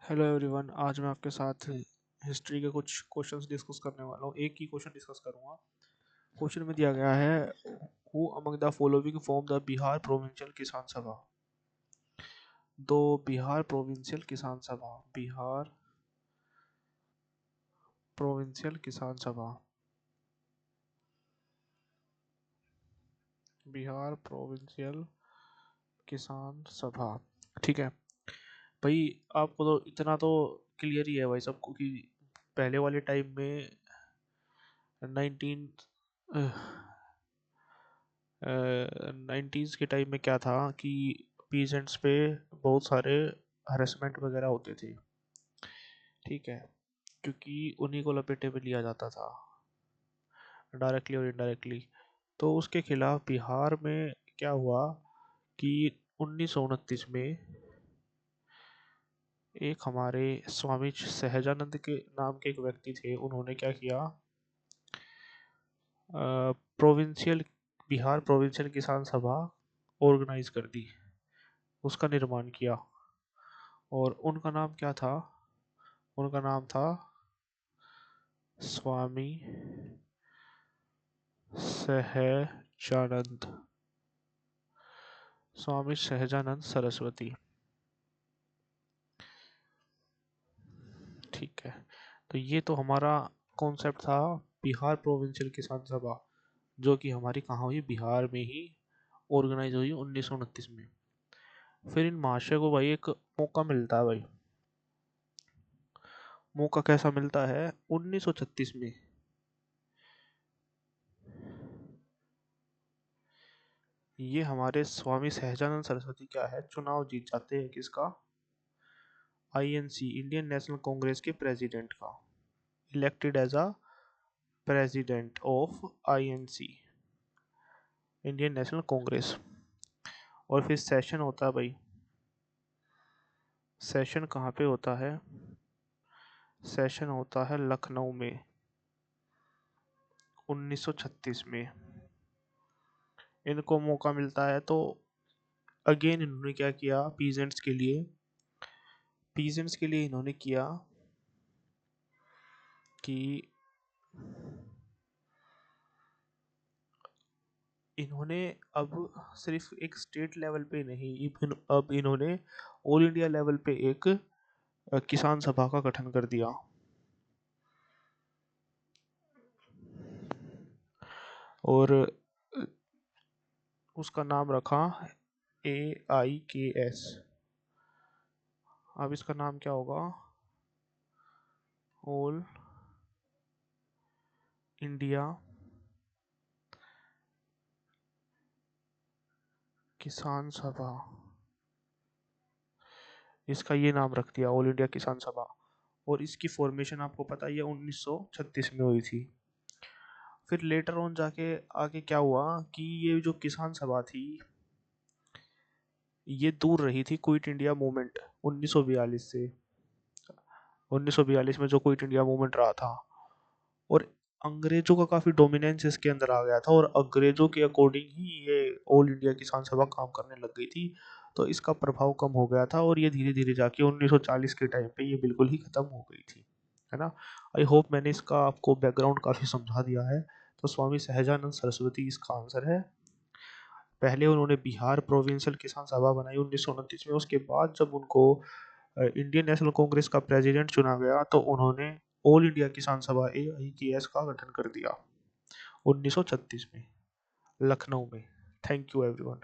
Hello everyone. आज मैं आपके साथ हिस्ट्री के कुछ क्वेश्चंस डिस्कस करने वाला हूँ। एक ही क्वेश्चन डिस्कस करूँगा। क्वेश्चन में दिया गया है, who among the following form the Bihar provincial किसान सभा। दो बिहार प्रोविंशियल किसान सभा, बिहार प्रोविंशियल किसान सभा, बिहार प्रोविंशियल किसान सभा। ठीक है भाई, आपको तो इतना तो क्लियर ही है भाई सबको कि पहले वाले टाइम में 19 नाइन्टीज़ के टाइम में क्या था कि पीजेंट्स पे बहुत सारे हरेसमेंट वगैरह होते थे। ठीक है, क्योंकि उन्हीं को लपेटे में लिया जाता था डायरेक्टली और इनडायरेक्टली। तो उसके खिलाफ बिहार में क्या हुआ कि 1929 में एक हमारे स्वामी सहजानंद के नाम के एक व्यक्ति थे, उन्होंने क्या किया, प्रोविंशियल बिहार प्रोविंशियल किसान सभा ऑर्गेनाइज कर दी, उसका निर्माण किया। और उनका नाम क्या था? उनका नाम था स्वामी सहजानंद, स्वामी सहजानंद सरस्वती। ठीक है, तो ये तो हमारा कॉन्सेप्ट था बिहार प्रोविंशियल किसान सभा, जो कि हमारी कहाँ हुई, बिहार में ही ऑर्गेनाइज हुई 1929 में। फिर इन महाशय को भाई एक मौका मिलता है भाई। मौका कैसा मिलता है? 1936 में ये हमारे स्वामी सहजानंद सरस्वती क्या है, चुनाव जीत जाते हैं। किसका? आईएनसी, इंडियन नेशनल कांग्रेस के प्रेसिडेंट का, elected as a president of INC, Indian National Congress. और फिर सेशन होता है भाई। सेशन कहाँ पे होता है? सेशन होता है लखनऊ में 1936 में। इनको मौका मिलता है तो अगेन इन्होंने क्या किया, पीजेंट्स के लिए इन्होंने किया कि इन्होंने अब सिर्फ एक स्टेट लेवल पे नहीं, अब इन्होंने ऑल इंडिया लेवल पे एक किसान सभा का गठन कर दिया। और उसका नाम रखा AIKS। अब इसका नाम क्या होगा? ऑल इंडिया किसान सभा, इसका ये नाम रख दिया, ऑल इंडिया किसान सभा। और इसकी फॉर्मेशन आपको पता ही है 1936 में हुई थी। फिर लेटर ऑन जाके आगे क्या हुआ कि ये जो किसान सभा थी, ये दूर रही थी क्विट इंडिया मूवमेंट 1942 से। 1942 में जो क्विट इंडिया मूवमेंट रहा था, और अंग्रेजों का काफ़ी डोमिनेंस इसके अंदर आ गया था, और अंग्रेजों के अकॉर्डिंग ही ये ऑल इंडिया किसान सभा काम करने लग गई थी। तो इसका प्रभाव कम हो गया था, और ये धीरे धीरे जाके 1940 के टाइम पे ये बिल्कुल ही ख़त्म हो गई थी, है ना। आई होप मैंने इसका आपको बैकग्राउंड काफ़ी समझा दिया है। तो स्वामी सहजानंद सरस्वती इसका आंसर है। पहले उन्होंने बिहार प्रोविंशियल किसान सभा बनाई 1929 में। उसके बाद जब उनको इंडियन नेशनल कांग्रेस का प्रेसिडेंट चुना गया तो उन्होंने ऑल इंडिया किसान सभा AIKS का गठन कर दिया 1936 में लखनऊ में। Thank you everyone.